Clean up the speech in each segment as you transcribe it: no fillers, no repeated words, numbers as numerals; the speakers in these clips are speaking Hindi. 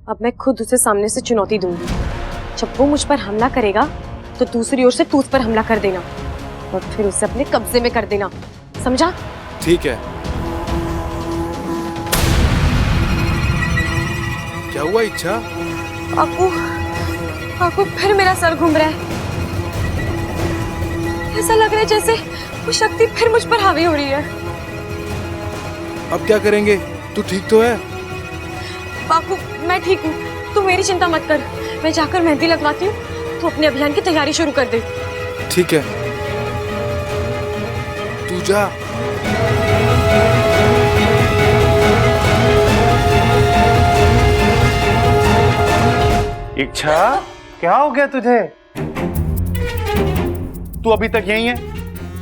अब मैं खुद उसे सामने से चुनौती दूंगी। जब वो मुझ पर हमला करेगा तो दूसरी ओर से तू उस पर हमला कर देना और फिर उसे अपने कब्जे में कर देना, समझा? ठीक है। क्या हुआ इच्छा? आपको फिर मेरा सर घूम रहा है। ऐसा लग रहा है जैसे वो शक्ति फिर मुझ पर हावी हो रही है। अब क्या करेंगे? तू ठीक तो है? बापू, मैं ठीक हूँ, तू मेरी चिंता मत कर। मैं जाकर मेहंदी लगवाती हूँ, तू अपने अभियान की तैयारी शुरू कर दे। ठीक है, तू जा। इच्छा, क्या हो गया तुझे? तू अभी तक यहीं है?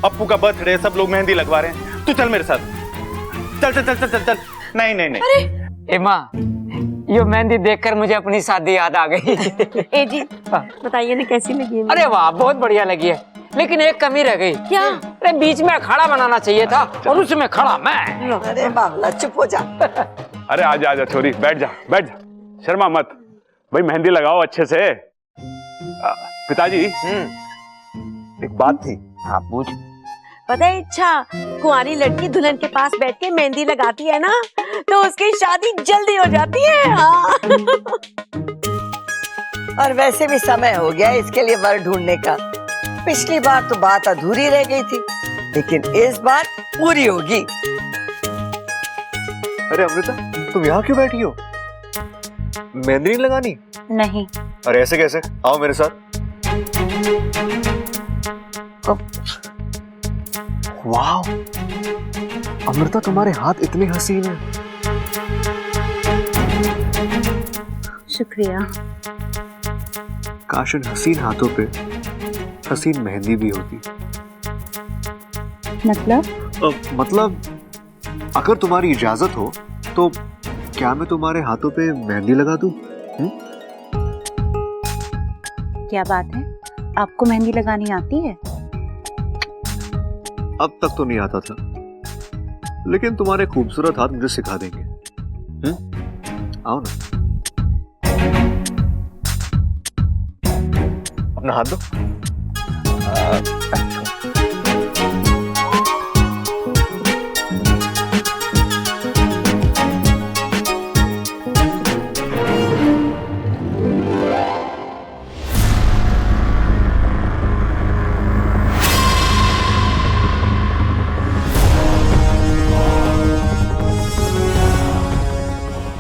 अप्पू का बर्थडे, सब लोग मेहंदी लगवा रहे हैं, तू चल मेरे साथ। चल चल चल चल चल चल। नहीं नहीं नहीं। अरे ए माँ, ये मेहंदी देखकर मुझे अपनी शादी याद आ गई। ए जी, बताइए ना कैसी लगी? अरे वाह, बहुत बढ़िया लगी है, लेकिन एक कमी रह गई। क्या? अरे बीच में अखाड़ा बनाना चाहिए था और उसमें खड़ा मैं। अरे बाबला चुप हो जा। अरे आजा आजा छोरी, बैठ जा बैठ जा, शर्मा मत भाई, मेहंदी लगाओ अच्छे से। पिताजी, एक बात थी। हाँ पूछ। पता है इच्छा, कुंवारी लड़की दुल्हन के पास बैठ के मेहंदी लगाती है ना, तो उसकी शादी जल्दी हो जाती है। हाँ। और वैसे भी समय हो गया इसके लिए वर ढूंढने का। पिछली बार तो बात अधूरी रह गई थी, लेकिन इस बार पूरी होगी। अरे अमृता, तुम यहाँ क्यों बैठी हो? मेहंदी नहीं लगानी? नहीं। अरे ऐसे कैसे? आओ मेरे साथ। वाह अमृता, तुम्हारे हाथ इतने हसीन हैं। शुक्रिया। काश इन हसीन हाथों पे हसीन मेहंदी भी होती। मतलब अगर तुम्हारी इजाजत हो तो क्या मैं तुम्हारे हाथों पे मेहंदी लगा दूं? क्या बात है, आपको मेहंदी लगानी आती है? अब तक तो नहीं आता था, लेकिन तुम्हारे खूबसूरत हाथ मुझे सिखा देंगे। आओ ना, अपना हाथ दो।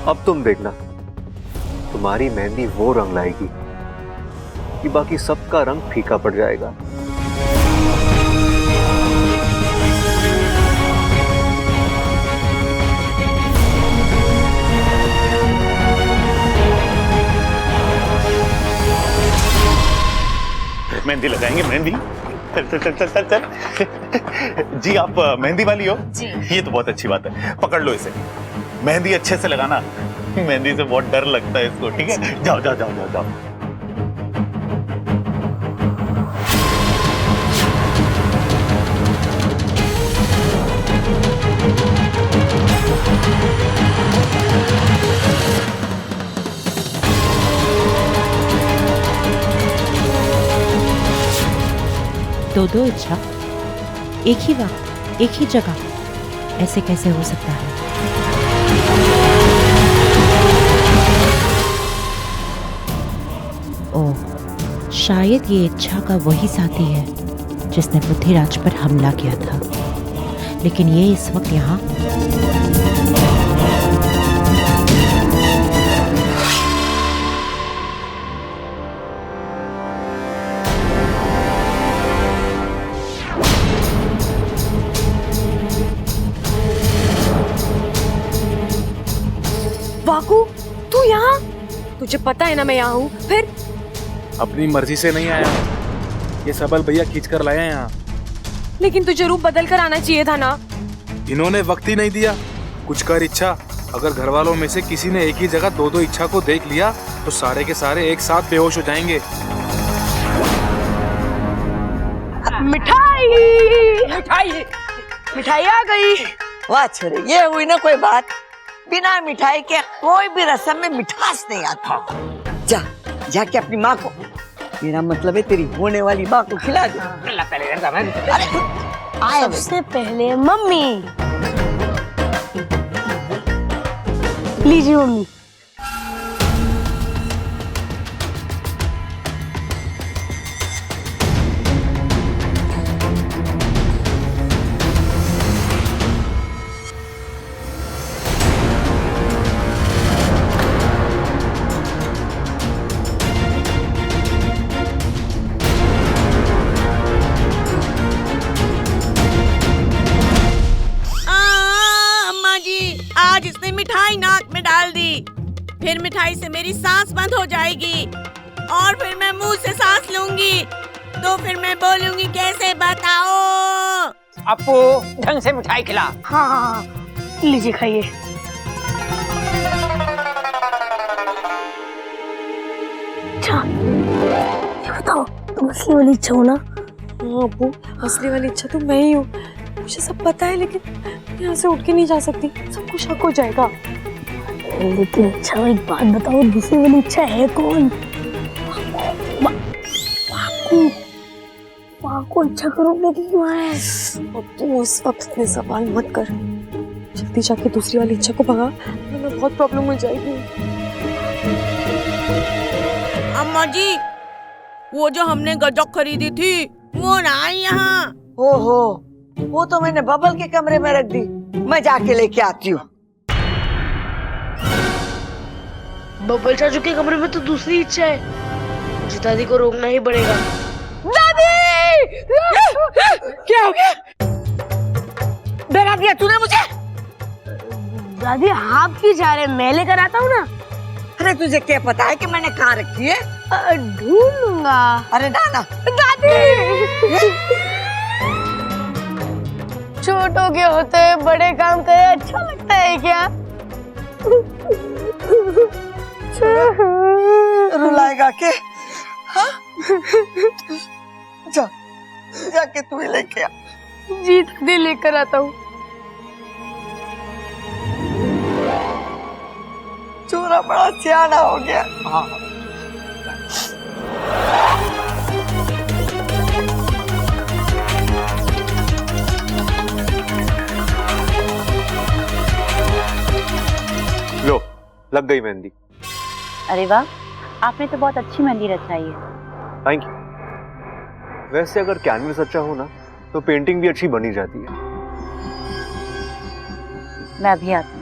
अब तुम देखना, तुम्हारी मेहंदी वो रंग लाएगी कि बाकी सबका रंग फीका पड़ जाएगा। मेहंदी लगाएंगे, मेहंदी। चल चल चल चल चल चल। जी आप मेहंदी वाली हो? जी। ये तो बहुत अच्छी बात है, पकड़ लो इसे। मेहंदी अच्छे से लगाना, मेहंदी से बहुत डर लगता है इसको, ठीक है? जाओ जाओ जाओ जाओ जाओ। दो इच्छा, एक ही वक्त एक ही जगह, ऐसे कैसे हो सकता है? ओह, शायद ये इच्छा का वही साथी है जिसने पृथ्वीराज पर हमला किया था, लेकिन ये इस वक्त यहाँ। वाकू, तू यहाँ? तुझे पता है ना मैं यहाँ हूँ। फिर अपनी मर्जी से नहीं आया, ये सबल भैया खींच कर लाए हैं यहाँ। लेकिन तुझे रूप बदल कर आना चाहिए था ना। इन्होंने वक्त ही नहीं दिया। कुछ कर इच्छा, अगर घर वालों में से किसी ने एक ही जगह दो इच्छा को देख लिया तो सारे के सारे एक साथ बेहोश हो जाएंगे। मिठाई मिठाई मिठाई आ गई। वाह छोरे, ये हुई ना कोई बात। बिना मिठाई के कोई भी रस्म में मिठास नहीं आता। जा जाके अपनी माँ को, मेरा मतलब है तेरी होने वाली माँ को खिला दे। अरे सबसे पहले मम्मी। लीजिए मम्मी। आज इसने मिठाई नाक में डाल दी, फिर मिठाई से मेरी सांस बंद हो जाएगी और फिर मैं मुंह से सांस लूंगी तो फिर मैं बोलूंगी कैसे बताओ। अपू ढंग से मिठाई खिला। हाँ हाँ हाँ, लीजिए खाइए। अच्छा ये बताओ, तुम असली वाली इच्छा हो ना? हाँ अब्बू, असली वाली इच्छा तो मैं ही हूँ। मुझे सब पता है, लेकिन यहाँ से उठ के नहीं जा सकती, सबको शक हो जाएगा। लेकिन अच्छा एक बात बताओ, दूसरी वाली इच्छा है कौन? माँ को इच्छा करोगे कि क्यों है? अब्बू इस वक्त इतने सवाल मत कर, जल्दी जाके दूसरी वाली इच्छा को भगा, वरना बहुत प्रॉब्लम हो जाएगी। अम्मा जी, वो जो हमने गजक खरीदी थी वो ना आई यहाँ। ओहो, वो तो मैंने बबल के कमरे में रख दी, मैं जाके लेके आती हूँ। बबल चाचू के कमरे में तो दूसरी इच्छा है, मुझे दादी को रोकना ही पड़ेगा। दादी! क्या हो गया? डरा दिया तूने मुझे? दादी आप क्यों जा रहे हैं? मैं लेकर आता हूँ ना। अरे तुझे क्या पता है कि मैंने कहाँ रखी है? ढूंढ लूंगा। अरे डाना। दादी! छोटों के होते हैं बड़े काम करे, अच्छा लगता है क्या? रुलाएगा के? हाँ? जा, जाके तू ही लेके आ। जी दादी लेकर आता हूँ। छोरा बड़ा सियाना हो गया। हाँ लो, लग गई मेहंदी। अरे वाह, आपने तो बहुत अच्छी मेहंदी रचाई है। Thank you. वैसे अगर कैनवस अच्छा हो ना तो पेंटिंग भी अच्छी बनी जाती है। मैं अभी आती हूँ।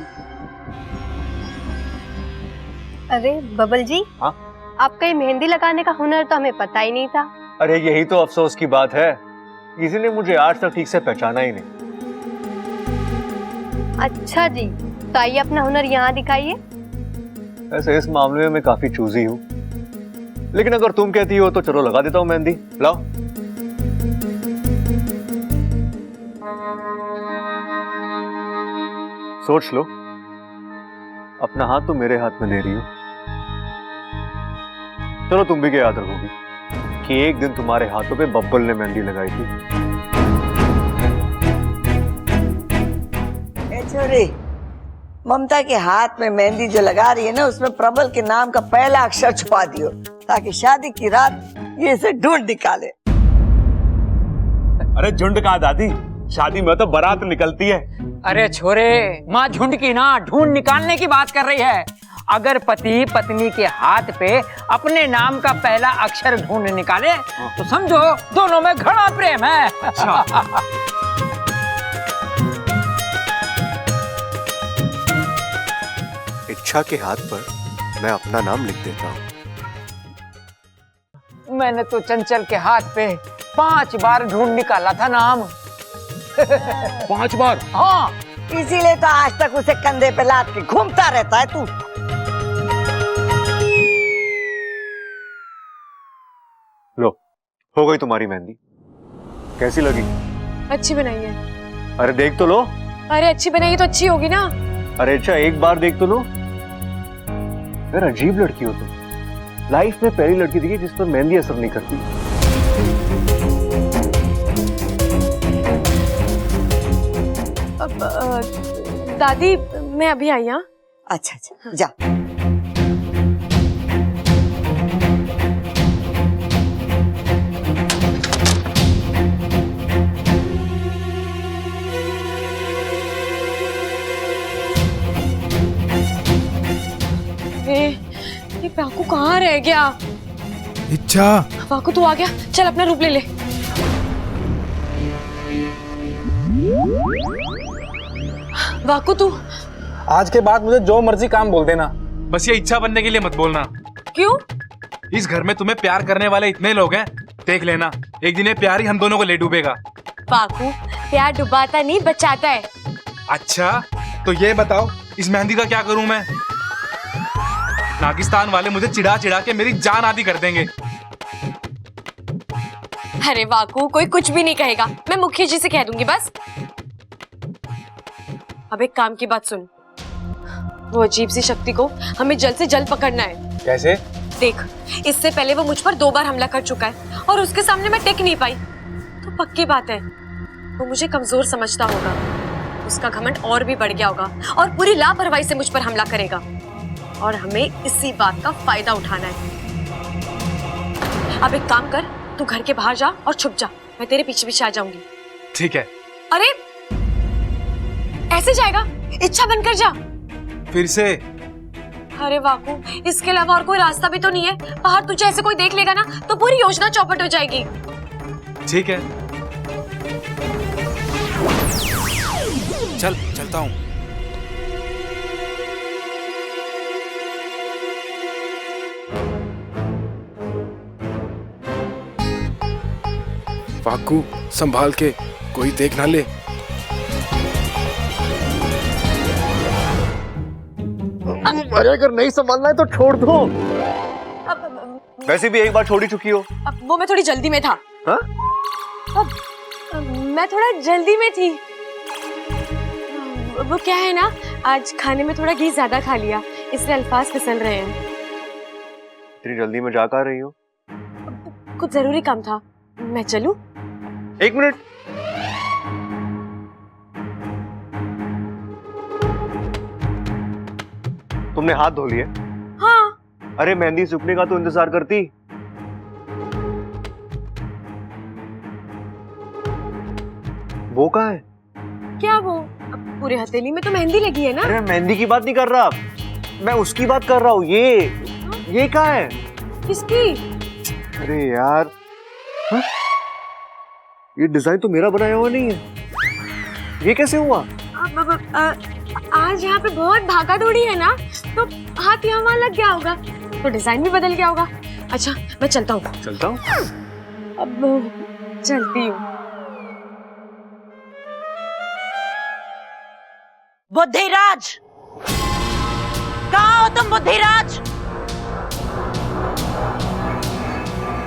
अरे बबल जी, हाँ? आपका ये मेहंदी लगाने का हुनर तो हमें पता ही नहीं था। अरे यही तो अफसोस की बात है, किसी ने मुझे आज तक ठीक से पहचाना ही नहीं। अच्छा जी, तो आइए अपना हुनर यहाँ दिखाइए। वैसे इस मामले में मैं काफी चूजी हूँ, लेकिन अगर तुम कहती हो तो चलो लगा देता हूँ मेहंदी। लाओ। सोच लो, अपना हाथ तो मेरे हाथ में दे रही हो। चलो तुम भी क्या याद रखोगी कि एक दिन तुम्हारे हाथों पे बब्बल ने मेहंदी लगाई थी। छोरी, ममता के हाथ में मेहंदी जो लगा रही है ना, उसमें प्रबल के नाम का पहला अक्षर छुपा दियो, ताकि शादी की रात ये इसे ढूंढ निकाले। अरे झुंड कहाँ दादी, शादी में तो बारात निकलती है। अरे छोरे, माँ झुंड की ना ढूंढ निकालने की बात कर रही है। अगर पति पत्नी के हाथ पे अपने नाम का पहला अक्षर ढूंढ निकाले तो समझो दोनों में घना प्रेम है। इच्छा के हाथ पर मैं अपना नाम लिख देता हूँ। मैंने तो चंचल के हाथ पे 5 बार ढूंढ निकाला था नाम। 5 बार? हाँ, इसीलिए तो आज तक उसे कंधे पे लाद के घूमता रहता है तू। लो, हो गई तुम्हारी मेहंदी। कैसी लगी? अच्छी बनाई है। अरे देख तो लो। अरे अच्छी बनाई तो अच्छी होगी ना। अरे अच्छा, एक बार देख तो लो। यार अजीब लड़की हो तुम। लाइफ में पहली लड़की थी जिस पर मेहंदी असर नहीं करती। दादी मैं अभी आई। हाँ अच्छा अच्छा जा। ये वाकू कहाँ रह गया? इच्छा, वाकू तू आ गया, चल अपना रूप ले ले। वाकू तू आज के बाद मुझे जो मर्जी काम बोल देना, बस ये इच्छा बनने के लिए मत बोलना। क्यों? इस घर में तुम्हें प्यार करने वाले इतने लोग हैं, देख लेना एक दिन ये प्यार ही हम दोनों को ले डूबेगा। वाकू प्यार डुबाता नहीं बचाता है। अच्छा तो ये बताओ इस मेहंदी का क्या करूं मैं? नागिस्तान वाले मुझे चिढ़ा चिढ़ा के मेरी जान आधी कर देंगे। अरे वाकू कोई कुछ भी नहीं कहेगा, मैं मुखिया जी से कह दूंगी बस। अब एक काम की बात सुन, वो अजीब सी शक्ति को हमें जल्द से जल्द पकड़ना है। कैसे? देख, इससे पहले वो मुझ पर 2 बार हमला कर चुका है और उसके सामने मैं टिक नहीं पाई, तो पक्की बात है वो मुझे कमजोर समझता होगा, उसका घमंड और भी बढ़ गया होगा और पूरी लापरवाही से मुझ पर हमला करेगा और हमें इसी बात का फायदा उठाना है। अब एक काम कर, तू घर के बाहर जा और छुप जा, मैं तेरे पीछे पीछे आ जाऊंगी। ठीक है। अरे ऐसे जाएगा? इच्छा बनकर जा। फिर से? अरे वाकू इसके अलावा और कोई रास्ता भी तो नहीं है, बाहर तुझे ऐसे कोई देख लेगा ना तो पूरी योजना चौपट हो जाएगी। ठीक है चल चलता हूँ। वाकू संभाल के, कोई देख ना ले। अरे अगर नहीं संभालना है तो छोड़ दो। वैसे भी एक बार छोड़ ही चुकी हो। अब वो मैं थोड़ी जल्दी में था। हाँ? मैं थोड़ा जल्दी में थी। वो क्या है ना, आज खाने में थोड़ा घी ज्यादा खा लिया, इसलिए अल्फाज फिसल रहे हैं। इतनी जल्दी में जा कर रही हो? कुछ जरूरी काम था, मैं चलूं? 1 मिनट। तुमने हाथ धो लिए? हाँ। अरे मेहंदी सूखने का तो इंतजार करती। वो कहाँ है? क्या वो? अब पूरे हथेली में तो मेहंदी लगी है ना। अरे मेहंदी की बात नहीं कर रहा, मैं उसकी बात कर रहा हूँ। ये कहाँ है? किसकी? अरे यार, हा? ये डिजाइन तो मेरा बनाया हुआ नहीं है, ये कैसे हुआ? आज यहाँ पे बहुत भागा दौड़ी है ना, तो हाथ यहाँ वहाँ लग गया होगा, तो डिजाइन भी बदल गया होगा। अच्छा मैं चलता हूँ। चलता हूँ? अब चलती हूँ। बुद्धिराज, कहाँ हो तुम? बुद्धिराज,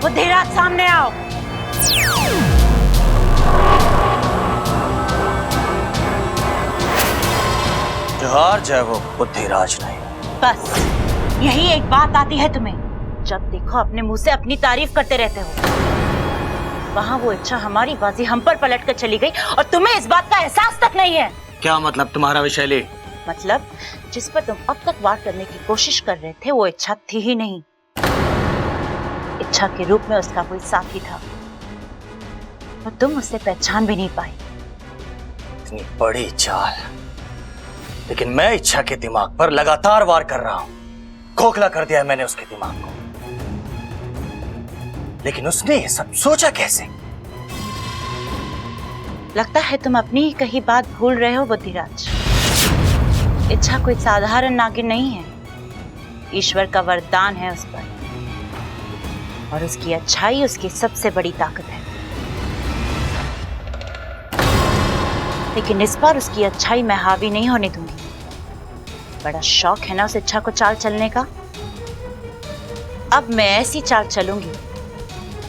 बुद्धिराज सामने आओ। जोहार जय वो बुद्धिराज नहीं। बस यही एक बात आती है तुम्हें, जब देखो अपने मुंह से अपनी तारीफ करते रहते हो। वहाँ वो इच्छा हमारी बाजी हम पर पलट कर चली गई और तुम्हें इस बात का एहसास तक नहीं है। क्या मतलब तुम्हारा विशैली? मतलब जिस पर तुम अब तक वार करने की कोशिश कर रहे थे वो इच्छा थी ही नहीं, इच्छा के रूप में उसका कोई साथी था और तुम उससे पहचान भी नहीं पाई। इतनी बड़ी चाल, लेकिन मैं इच्छा के दिमाग पर लगातार वार कर रहा हूं। खोखला कर दिया है मैंने उसके दिमाग को, लेकिन उसने ये सब सोचा कैसे? लगता है तुम अपनी ही कही बात भूल रहे हो बुद्धिराज। इच्छा कोई साधारण नागिन नहीं है, ईश्वर का वरदान है उस पर, और उसकी अच्छाई उसकी सबसे बड़ी ताकत है। लेकिन इस बार उसकी अच्छाई मैं हावी नहीं होने दूंगी। बड़ा शौक है ना उस इच्छा को चाल चलने का। अब मैं ऐसी चाल चलूंगी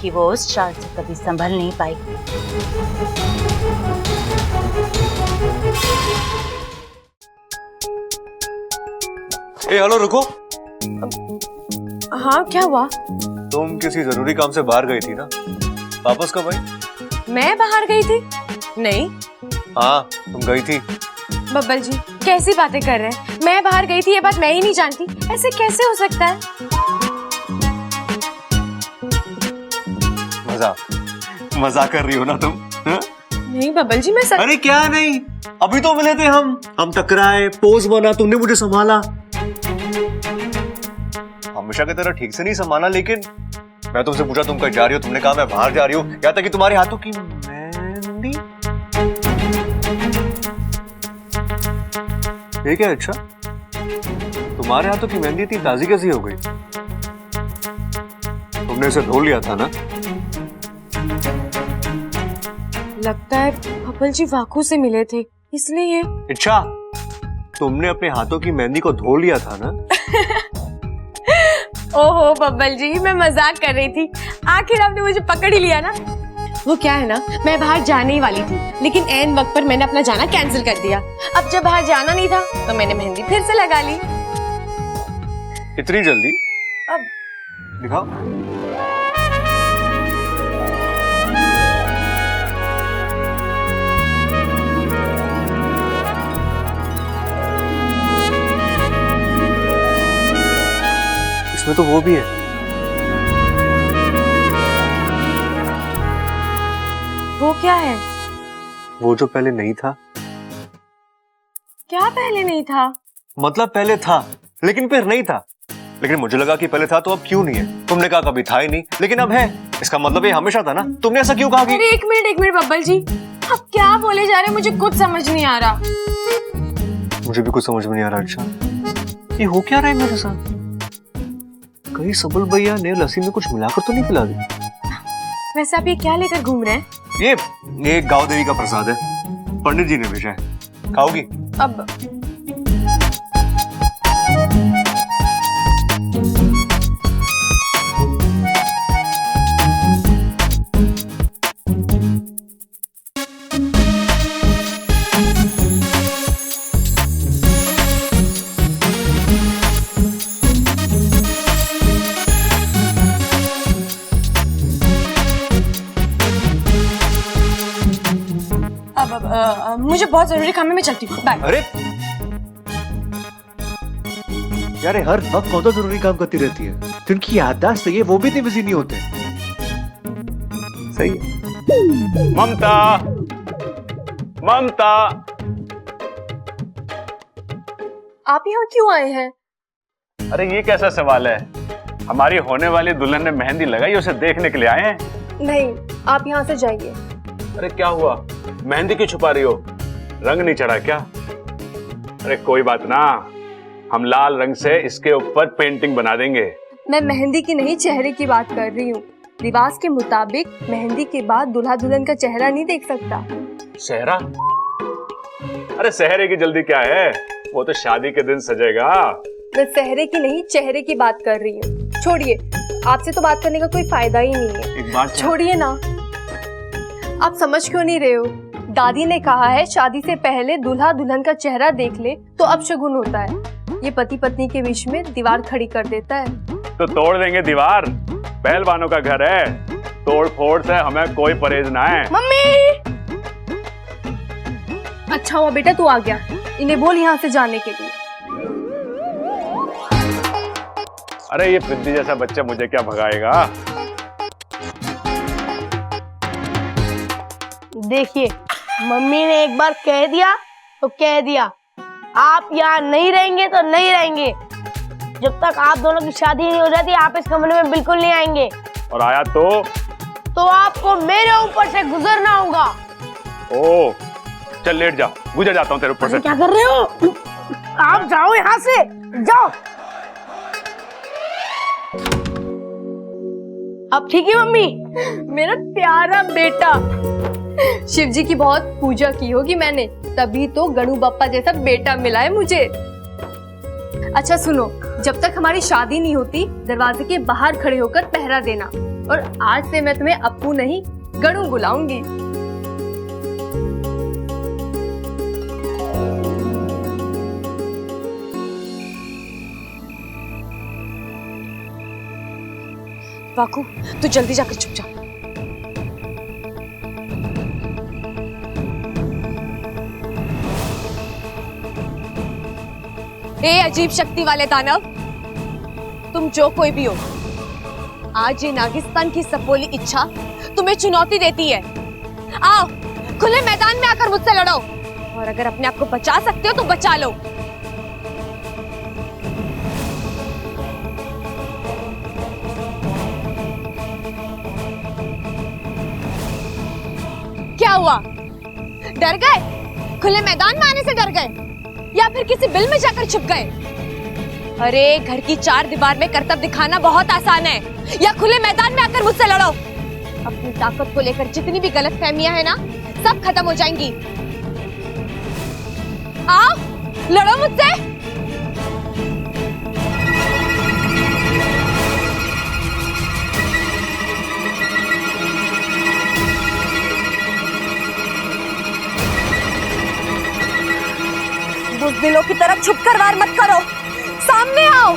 कि वो उस चाल से कभी संभल नहीं पाएगी। हेलो रुको। हाँ क्या हुआ? तुम किसी जरूरी काम से बाहर गई थी ना, वापस कब आई? मैं बाहर गई थी? नहीं। हाँ तुम गई थी। बब्बल जी कैसी बातें कर रहे हैं? मैं बाहर गई थी, ये बात मैं ही नहीं जानती? ऐसे कैसे हो सकता है? मजाक कर रही हो ना तुम? हा? नहीं बबल जी, मैं सच... अरे क्या नहीं, अभी तो मिले थे हम टकराए, पोज बना, तुमने मुझे संभाला। हमेशा की तरह ठीक से नहीं संभाला, लेकिन मैं तुमसे पूछा तुम कहीं जा रही हो, तुमने कहा मैं बाहर जा रही हूँ, या तक कि तुम्हारे हाथों की मेहंदी। ठीक है, अच्छा तुम्हारे हाथों की मेहंदी इतनी ताजी कैसी हो गई? तुमने इसे धो लिया था ना? लगता है बबल जी वाकू से मिले थे, इसलिए। अच्छा, तुमने अपने हाथों की मेहंदी को धो लिया था ना? ओहो बबल जी, मैं मजाक कर रही थी, आखिर आपने मुझे पकड़ ही लिया ना। वो क्या है ना, मैं बाहर जाने ही वाली थी, लेकिन ऐन वक्त पर मैंने अपना जाना कैंसिल कर दिया। अब जब बाहर जाना नहीं था तो मैंने मेहंदी फिर से लगा ली। इतनी जल्दी? अब दिखाओ। इसमें तो वो भी है। वो क्या है? वो जो पहले नहीं था। क्या पहले नहीं था? मतलब पहले था लेकिन फिर नहीं था, लेकिन मुझे लगा कि पहले था तो अब क्यों नहीं है? तुमने कहा कभी था ही नहीं, लेकिन अब है, इसका मतलब ये हमेशा था ना? तुमने ऐसा क्यों कहा कि... अरे एक मिनट बब्बल जी, आप क्या बोले जा रहे हैं? मुझे कुछ समझ नहीं आ रहा। मुझे भी कुछ समझ में नहीं आ रहा। अच्छा, ये हो क्या रहा है मेरे साथ? कहीं सबुल भैया ने लस्सी में कुछ मिलाकर तो नहीं पिला दी? वैसे आप ये क्या लेकर घूम रहे हैं? ये गाँव देवी का प्रसाद है, पंडित जी ने भेजा है, खाओगी? अब मुझे बहुत जरूरी काम है, मैं चलती हूँ, बाय। अरे यार, हर वक्त कौन सा जरूरी काम करती रहती है? जिनकी याददाश्त सही है वो भी इतने बिजी नहीं होते। सही है। ममता, ममता, आप यहाँ क्यों आए हैं? अरे ये कैसा सवाल है? हमारी होने वाली दुल्हन ने मेहंदी लगाई, उसे देखने के लिए आए हैं। नहीं, आप यहाँ से जाइए। अरे क्या हुआ? मेहंदी क्यों छुपा रही हो? रंग नहीं चढ़ा क्या? अरे कोई बात ना, हम लाल रंग से इसके ऊपर पेंटिंग बना देंगे। मैं मेहंदी की नहीं, चेहरे की बात कर रही हूँ। रिवाज के मुताबिक मेहंदी के बाद दूल्हा दुल्हन का चेहरा नहीं देख सकता। चेहरा? अरे चेहरे की जल्दी क्या है, वो तो शादी के दिन सजेगा। मैं चेहरे की नहीं, चेहरे की बात कर रही हूँ। छोड़िए, आपसे तो बात करने का कोई फायदा ही नहीं है। एक बात छोड़िए ना, आप समझ क्यों नहीं रहे हो? दादी ने कहा है शादी से पहले दूल्हा दुल्हन का चेहरा देख ले तो अपशगुन होता है। ये पति पत्नी के बीच में दीवार खड़ी कर देता है। तो तोड़ देंगे दीवार, पहलवानों का घर है, तोड़ फोड़ से हमें कोई परहेज ना है। मम्मी! अच्छा हुआ बेटा तू आ गया, इन्हें बोल यहाँ से जाने के लिए। अरे ये पिद्दी जैसा बच्चा मुझे क्या भगाएगा? देखिए, मम्मी ने एक बार कह दिया तो कह दिया, आप यहाँ नहीं रहेंगे तो नहीं रहेंगे। जब तक आप दोनों की शादी नहीं हो जाती आप इस कमरे में बिल्कुल नहीं आएंगे। और आया तो आपको मेरे ऊपर से गुजरना होगा। ओ, चल लेट जा, गुजर जाता हूँ तेरे ऊपर से। क्या कर रहे हो? आप जाओ यहाँ से, जाओ। अब ठीक है मम्मी? मेरा प्यारा बेटा, शिव जी की बहुत पूजा की होगी मैंने, तभी तो गणु बप्पा जैसा बेटा मिला है मुझे। अच्छा सुनो, जब तक हमारी शादी नहीं होती दरवाजे के बाहर खड़े होकर पहरा देना, और आज से मैं तुम्हें अप्पू नहीं गणु बुलाऊंगी। वाकू, तू जल्दी जाकर छुप जा। ए अजीब शक्ति वाले दानव, तुम जो कोई भी हो, आज ये नागिस्तान की सपोली इच्छा तुम्हें चुनौती देती है। आओ खुले मैदान में आकर मुझसे लड़ो, और अगर अपने आप को बचा सकते हो तो बचा लो। क्या हुआ, डर गए? खुले मैदान में आने से डर गए या फिर किसी बिल में जाकर छुप गए? अरे घर की चार दीवार में करतब दिखाना बहुत आसान है, या खुले मैदान में आकर मुझसे लड़ो। अपनी ताकत को लेकर जितनी भी गलतफहमियां हैं ना, सब खत्म हो जाएंगी। आओ लड़ो मुझसे। बुज़दिलों की तरह छुपकर वार मत करो, सामने आओ।